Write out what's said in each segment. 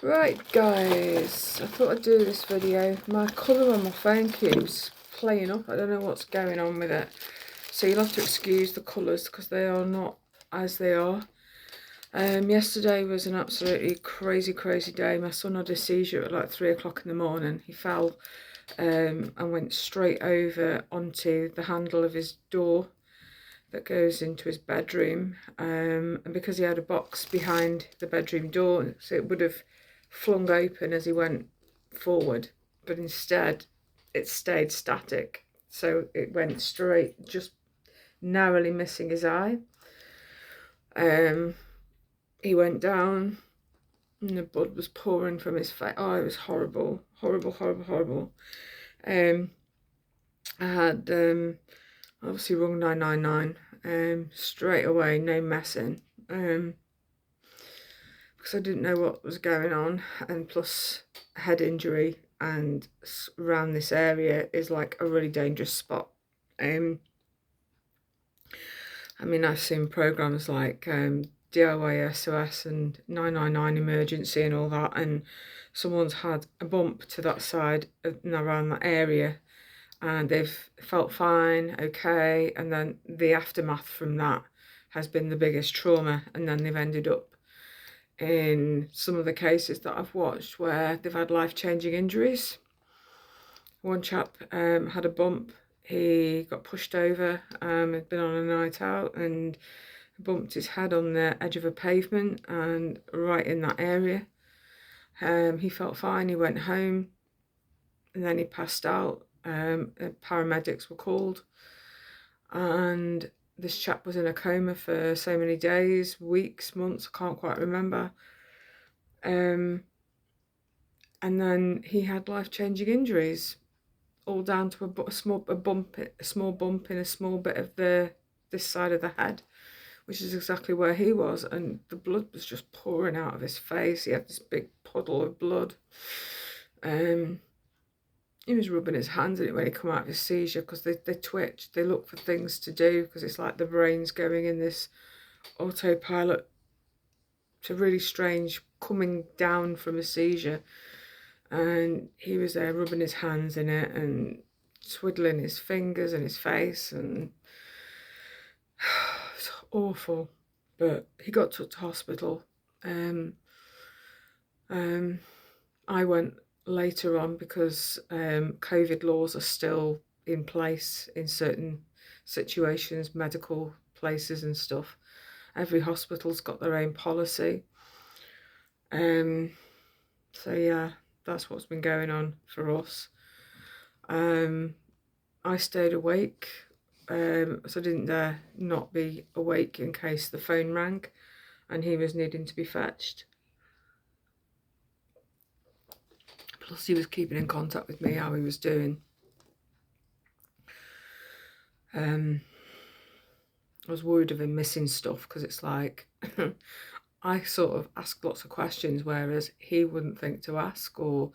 Right guys, I thought I'd do this video. My colour on my phone keeps playing up. I don't know what's going on with it. So you'll have to excuse the colours because they are not as they are. Yesterday was an absolutely crazy day. My son had a seizure at like 3 o'clock in the morning. He fell and went straight over onto the handle of his door that goes into his bedroom, and because he had a box behind the bedroom door, so it would have flung open as he went forward, but instead it stayed static, so it went straight, just narrowly missing his eye. He went down and the blood was pouring from his face. Oh, it was horrible. I had obviously rung 999 straight away, no messing, because I didn't know what was going on, and plus head injury and around this area is like a really dangerous spot. I mean, I've seen programs like DIY SOS and 999 emergency and all that, and someone's had a bump to that side and around that area and they've felt fine, okay, and then the aftermath from that has been the biggest trauma, and then they've ended up in some of the cases that I've watched where they've had life-changing injuries. One chap had a bump. He got pushed over, had been on a night out and bumped his head on the edge of a pavement and right in that area. He felt fine, he went home, and then he passed out. Paramedics were called, and this chap was in a coma for so many days, weeks, months, I can't quite remember. And then he had life-changing injuries, all down to a small bump in a small bit of this side of the head, which is exactly where he was, and the blood was just pouring out of his face. He had this big puddle of blood. He was rubbing his hands in it when he come out of his seizure, because they twitch, they look for things to do, because it's like the brain's going in this autopilot. It's a really strange coming down from a seizure, and he was there rubbing his hands in it and twiddling his fingers and his face, and it's awful. But he got took to hospital. I went later on because COVID laws are still in place in certain situations, medical places and stuff. Every hospital's got their own policy. So yeah, that's what's been going on for us. I stayed awake, so I didn't dare not be awake in case the phone rang and he was needing to be fetched. Plus he was keeping in contact with me, how he was doing. I was worried of him missing stuff, because it's like I sort of ask lots of questions, whereas he wouldn't think to ask, or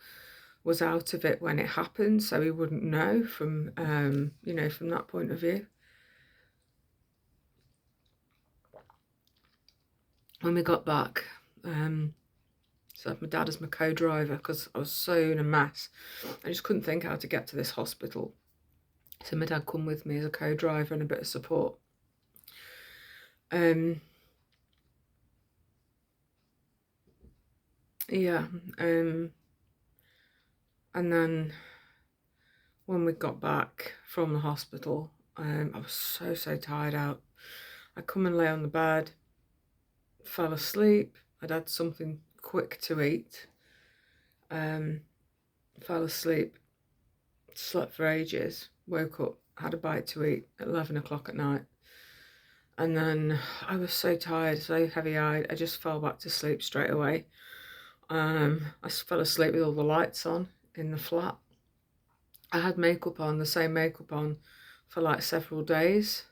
was out of it when it happened, so he wouldn't know from from that point of view. When we got back, so I had my dad as my co-driver because I was so in a mess. I just couldn't think how to get to this hospital. So my dad come with me as a co-driver and a bit of support. Yeah, and then when we got back from the hospital, I was so tired out. I come and lay on the bed, fell asleep. I'd had something quick to eat. Fell asleep, slept for ages, woke up, had a bite to eat at 11 o'clock at night. And then I was so tired, so heavy-eyed, I just fell back to sleep straight away. I fell asleep with all the lights on in the flat. I had makeup on, the same makeup on, for like several days.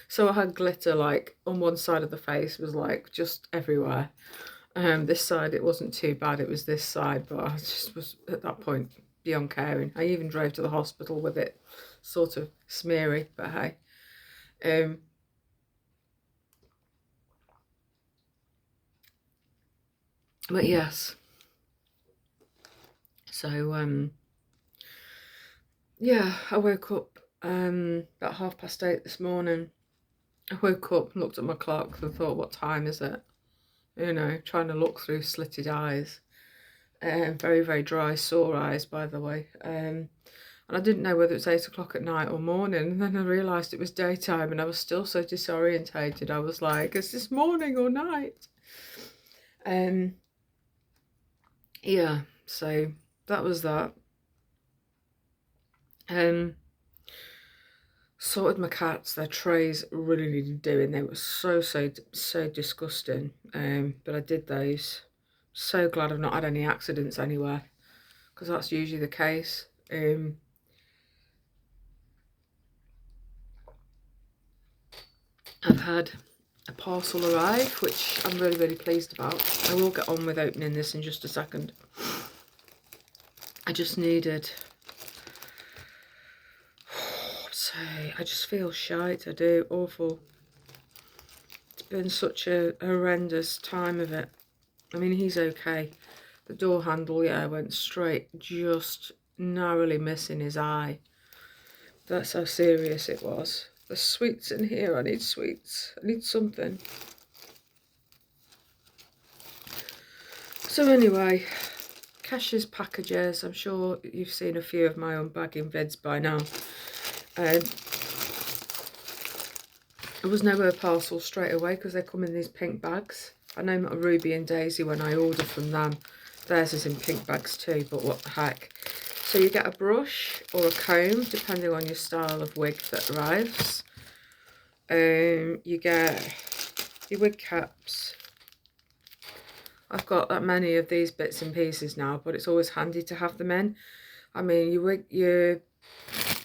So I had glitter like on one side of the face, was like just everywhere. This side it wasn't too bad, it was this side, but I just was at that point beyond caring. I even drove to the hospital with it sort of smeary, but hey. But yes, so yeah, I woke up about 8:30 this morning. I woke up, looked at my clock, and thought, what time is it? You know, trying to look through slitted eyes. Very, very dry, sore eyes, by the way. And I didn't know whether it was 8 o'clock at night or morning. And then I realised it was daytime, and I was still so disorientated. I was like, is this morning or night? Yeah, so that was that. Sorted my cats. Their trays really needed doing. They were so disgusting. But I did those. So glad I've not had any accidents anywhere, because that's usually the case. I've had a parcel arrive, which I'm really pleased about. I will get on with opening this in just a second. I just needed... I just feel shite. I do. Awful. It's been such a horrendous time of it. I mean, he's okay. The door handle, yeah, went straight, just narrowly missing his eye. That's how serious it was. There's sweets in here. I need sweets. I need something. So anyway, Keshleys packages. I'm sure you've seen a few of my unbagging vids by now. There was never a parcel straight away because they come in these pink bags. I know my Ruby and Daisy, when I order from them, theirs is in pink bags too, but what the heck. So you get a brush or a comb, depending on your style of wig that arrives. You get your wig caps. I've got that many of these bits and pieces now, but it's always handy to have them in. I mean,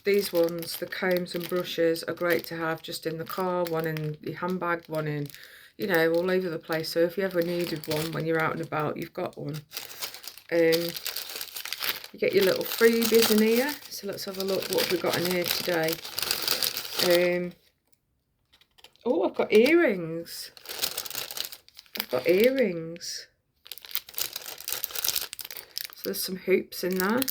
these ones, the combs and brushes, are great to have just in the car, one in your handbag, one in, you know, all over the place. So if you ever needed one when you're out and about, you've got one. You get your little freebies in here. So let's have a look what we've got in here today. Oh, I've got earrings. I've got earrings. So there's some hoops in there.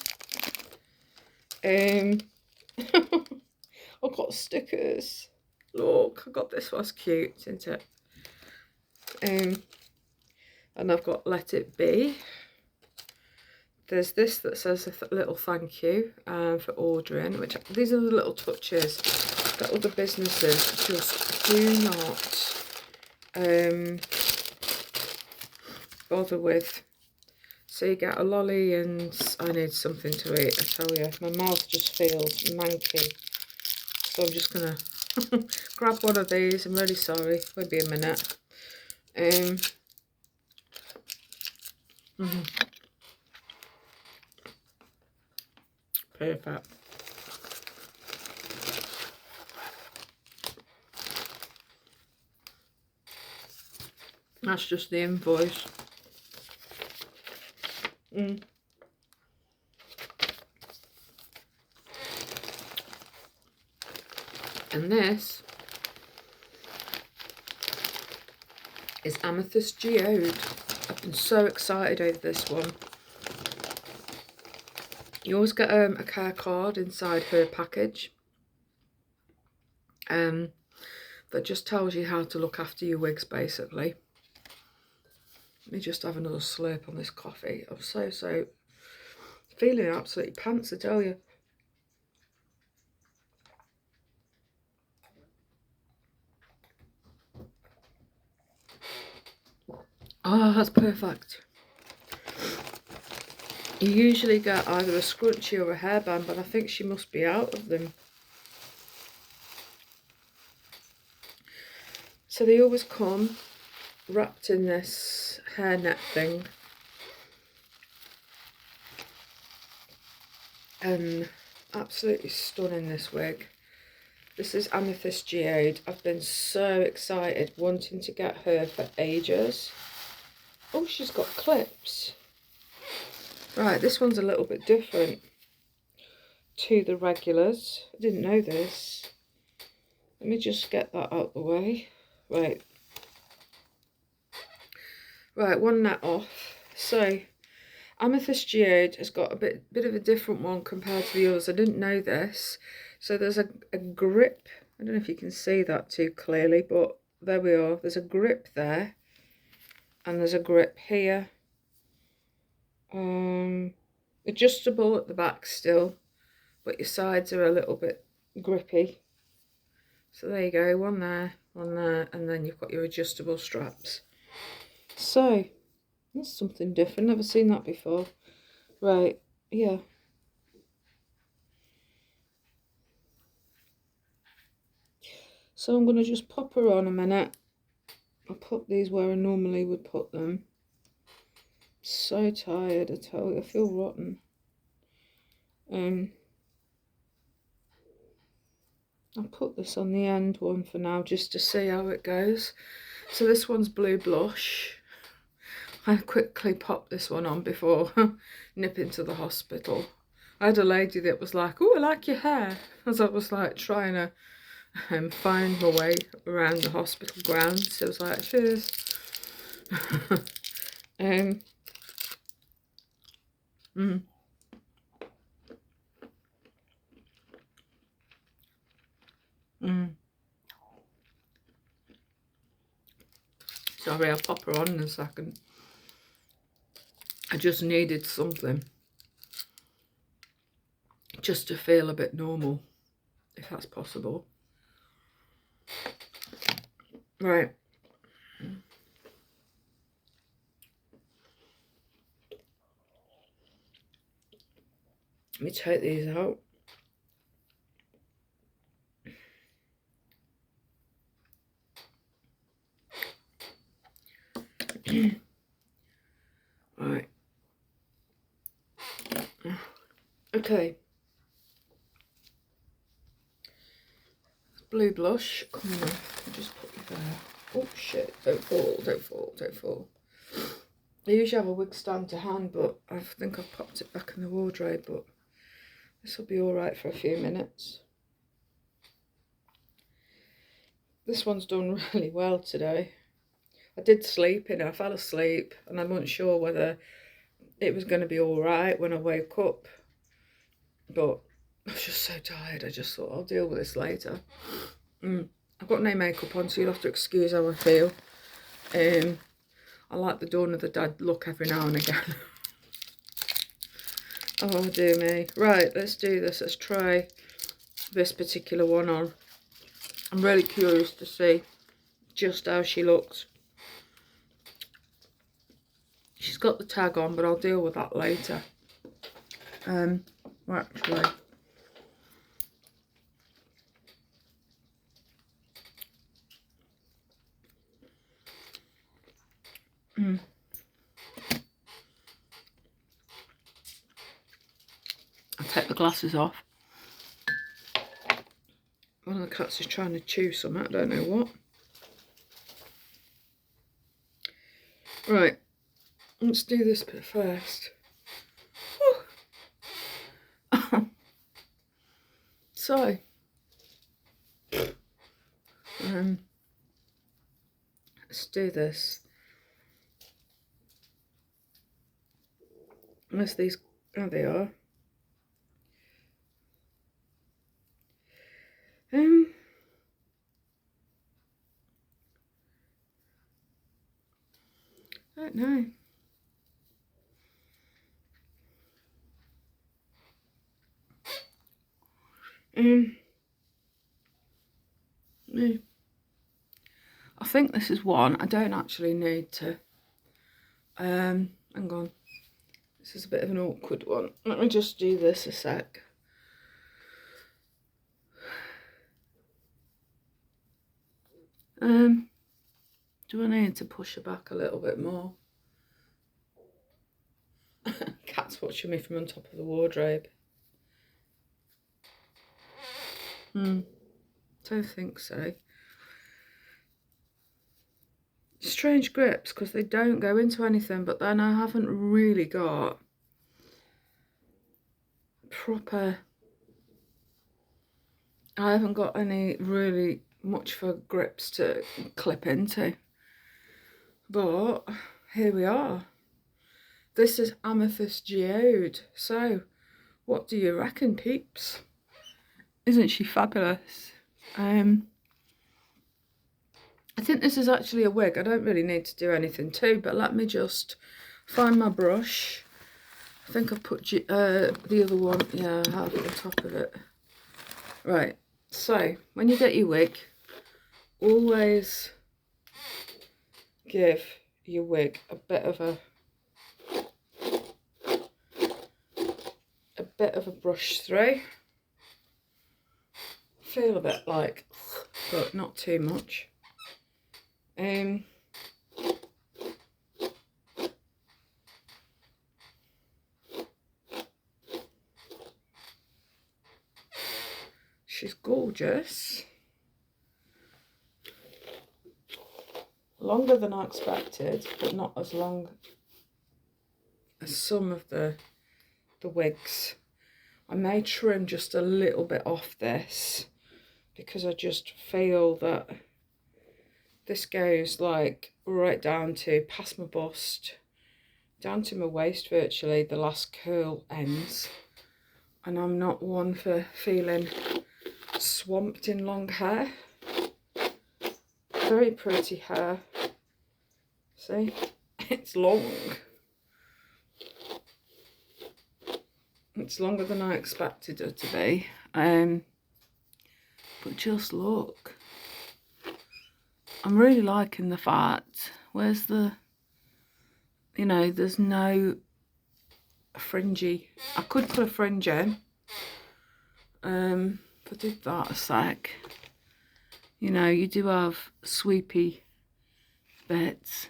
I've got stickers. Look, I got this one's cute, isn't it? And I've got Let It Be. There's this that says a little thank you for ordering, which these are the little touches that other businesses just do not bother with. So you get a lolly, and I need something to eat, I tell you. My mouth just feels manky. So I'm just going to grab one of these. I'm really sorry. Won't be a minute. Perfect. That's just the invoice. And this is Amethyst Geode. I've been so excited over this one. You always get a care card inside her package that just tells you how to look after your wigs, basically. Let me just have another slurp on this coffee. I'm so feeling absolutely pants, I tell you. Oh, that's perfect. You usually get either a scrunchie or a hairband, but I think she must be out of them. So they always come wrapped in this hairnet thing. And absolutely stunning, this wig. This is Amethyst Geode. I've been so excited, wanting to get her for ages. Oh, she's got clips. Right, this one's a little bit different to the regulars. I didn't know this. Let me just get that out the way. Right, one net off. So, amethyst geode has got a bit of a different one compared to the others. I didn't know this. So there's a grip. I don't know if you can see that too clearly, but there we are. There's a grip there. And there's a grip here. Adjustable at the back still, but your sides are a little bit grippy. So there you go, one there, and then you've got your adjustable straps. So that's something different, never seen that before. Right, yeah. So I'm going to just pop her on a minute. I'll put these where I normally would put them. So tired, I tell you, I feel rotten. I'll put this on the end one for now just to see how it goes. So this one's blue blush. I quickly popped this one on before nipping to the hospital. I had a lady that was like, "Oh, I like your hair," as I was like trying to find my way around the hospital grounds. So I was like, "Cheers." Sorry, I'll pop her on in a second. I just needed something just to feel a bit normal, if that's possible. Right. Let me take these out. Right. Okay. Blue blush coming off. I'll just put you there. Oh shit, don't fall, don't fall, don't fall. I usually have a wig stand to hand, but I think I've popped it back in the wardrobe, but this will be alright for a few minutes. This one's done really well today. I did sleep in it, I fell asleep, and I wasn't sure whether it was going to be alright when I woke up, but I was just so tired. I just thought I'll deal with this later. I've got no makeup on, so you'll have to excuse how I feel. I like the Dawn of the Dead look every now and again. Oh dear me. Right, let's do this. Let's try this particular one on. I'm really curious to see just how she looks. She's got the tag on, but I'll deal with that later. Well, actually, I'll take the glasses off. One of the cats is trying to chew something, I don't know what. Right, let's do this bit first. So, let's do this. Unless these, oh they are. I don't know. I think this is one. I don't actually need to. Hang on. This is a bit of an awkward one. Let me just do this a sec. Do I need to push her back a little bit more? Cat's watching me from on top of the wardrobe. Don't think so. Strange grips because they don't go into anything, but then I haven't really got proper, I haven't got any really much for grips to clip into, but here we are. This is Amethyst Geode. So, what do you reckon, peeps? Isn't she fabulous? I think this is actually a wig. I don't really need to do anything to, but let me just find my brush. I think I've put the other one, yeah, I have at the top of it. Right, so when you get your wig, always give your wig a bit of a brush through. Feel a bit like, but not too much. She's gorgeous. Longer than I expected, but not as long as some of the wigs. I may trim just a little bit off this because I just feel that this goes like right down to past my bust, down to my waist virtually, the last curl ends. And I'm not one for feeling swamped in long hair. Very pretty hair. See, it's long. It's longer than I expected her to be. But just look. I'm really liking the fact, where's the, you know, there's no fringy. I could put a fringe in. If I did that a sec, you know, you do have sweepy bits.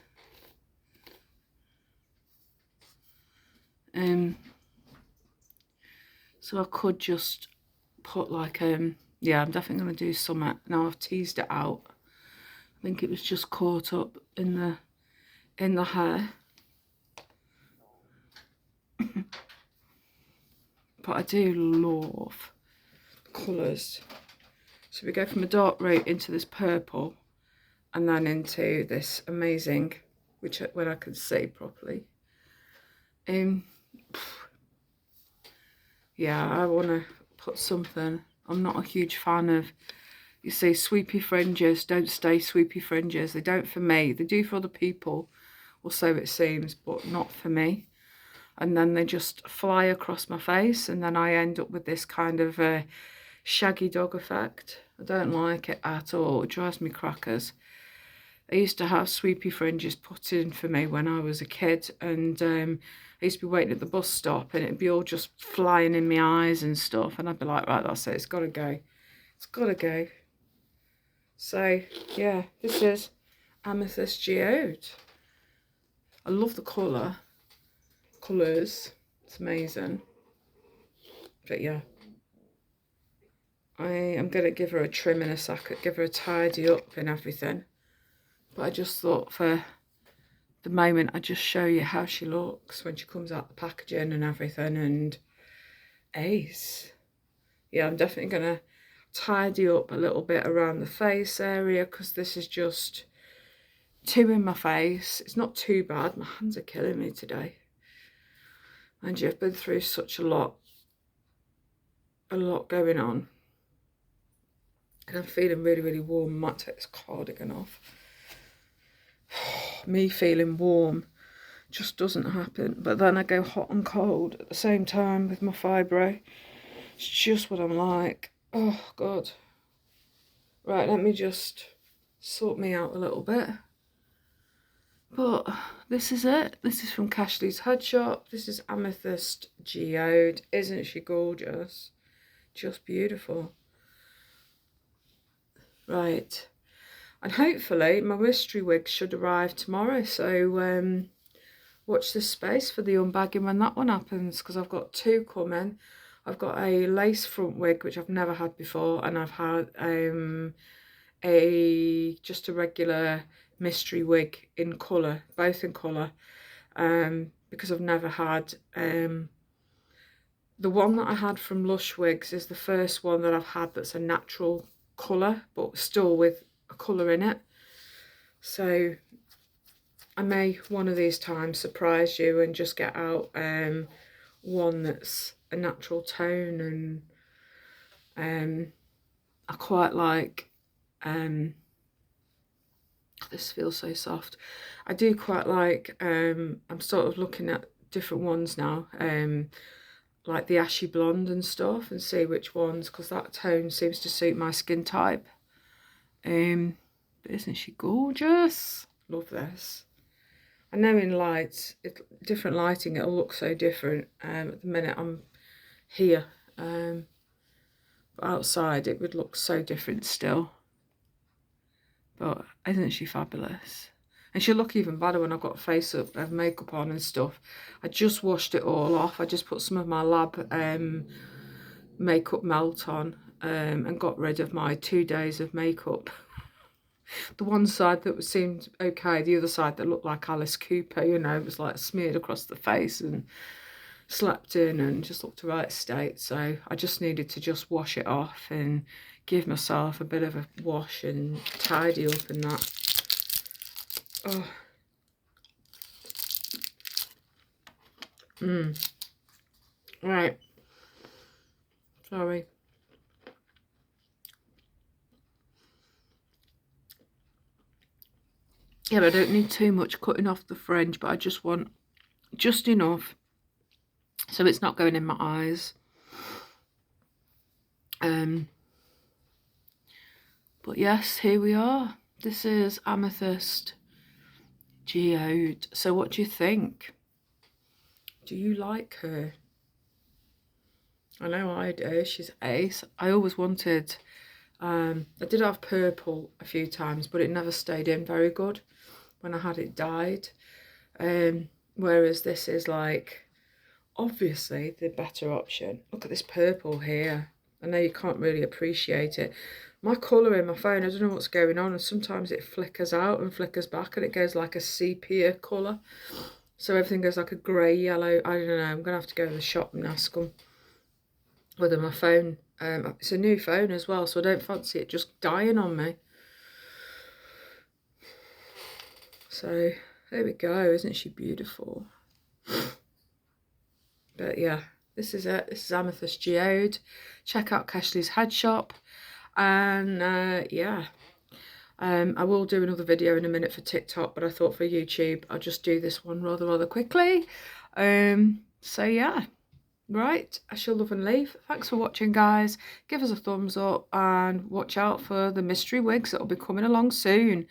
So I could just put like, yeah, I'm definitely going to do something. Now I've teased it out. I think it was just caught up in the hair. But I do love the colours. So we go from a dark root into this purple and then into this amazing, which when I can see properly. Yeah, I want to put something. I'm not a huge fan of, you see, sweepy fringes don't stay sweepy fringes. They don't for me. They do for other people, or so it seems, but not for me. And then they just fly across my face, and then I end up with this kind of shaggy dog effect. I don't like it at all. It drives me crackers. I used to have sweepy fringes put in for me when I was a kid, and I used to be waiting at the bus stop and it'd be all just flying in my eyes and stuff, and I'd be like, right, that's it, it's got to go. It's got to go. So, yeah, this is Amethyst Geode. I love the colours. It's amazing. But yeah, I am going to give her a trim in a second, give her a tidy up and everything. But I just thought for the moment I'd just show you how she looks when she comes out the packaging and everything, and ace. Yeah, I'm definitely going to tidy up a little bit around the face area because this is just too in my face. It's not too bad. My hands are killing me today. And you've been through such a lot going on. And I'm feeling really, really warm. Might take this cardigan off. Me feeling warm just doesn't happen. But then I go hot and cold at the same time with my fibro. It's just what I'm like. Oh, God. Right, let me just sort me out a little bit. But this is it. This is from Keshleys Headshop. This is Amethyst Geode. Isn't she gorgeous? Just beautiful. Right. And hopefully my mystery wig should arrive tomorrow. So watch this space for the unbagging when that one happens, because I've got two coming. I've got a lace front wig, which I've never had before, and I've had just a regular mystery wig in colour, both in colour, because I've never had the one that I had from Lush Wigs is the first one that I've had that's a natural colour, but still with a colour in it. So I may one of these times surprise you and just get out one that's a natural tone, and I quite like this feels so soft. I do quite like I'm sort of looking at different ones now, like the ashy blonde and stuff, and see which ones, because that tone seems to suit my skin type. But isn't she gorgeous? Love this. I know in lights, different lighting, it'll look so different. At the minute I'm here, but outside it would look so different still. But isn't she fabulous? And she'll look even better when I've got face up, makeup on and stuff. I just washed it all off. I just put some of my lab makeup melt on and got rid of my 2 days of makeup. The one side that seemed okay, the other side that looked like Alice Cooper, you know, it was like smeared across the face and slept in and just looked the right state. So I just needed to just wash it off and give myself a bit of a wash and tidy up and that. Oh. Right. Sorry. Yeah, but I don't need too much cutting off the fringe, but I just want just enough so it's not going in my eyes. But yes, here we are. This is Amethyst Geode. So what do you think? Do you like her? I know I do. She's ace. I always wanted, I did have purple a few times, but it never stayed in very good. When I had it dyed. Whereas this is like, obviously the better option. Look at this purple here. I know you can't really appreciate it. My colour in my phone, I don't know what's going on, and sometimes it flickers out and flickers back and it goes like a sepia colour. So everything goes like a grey yellow. I don't know, I'm going to have to go to the shop and ask them whether my phone, it's a new phone as well, so I don't fancy it just dying on me. So there we go, isn't she beautiful? But yeah, this is it. This is Amethyst Geode. Check out Keshleys Headshop. And yeah, I will do another video in a minute for TikTok, but I thought for YouTube I'll just do this one rather quickly. So yeah, right, I shall love and leave. Thanks for watching, guys. Give us a thumbs up and watch out for the mystery wigs that will be coming along soon.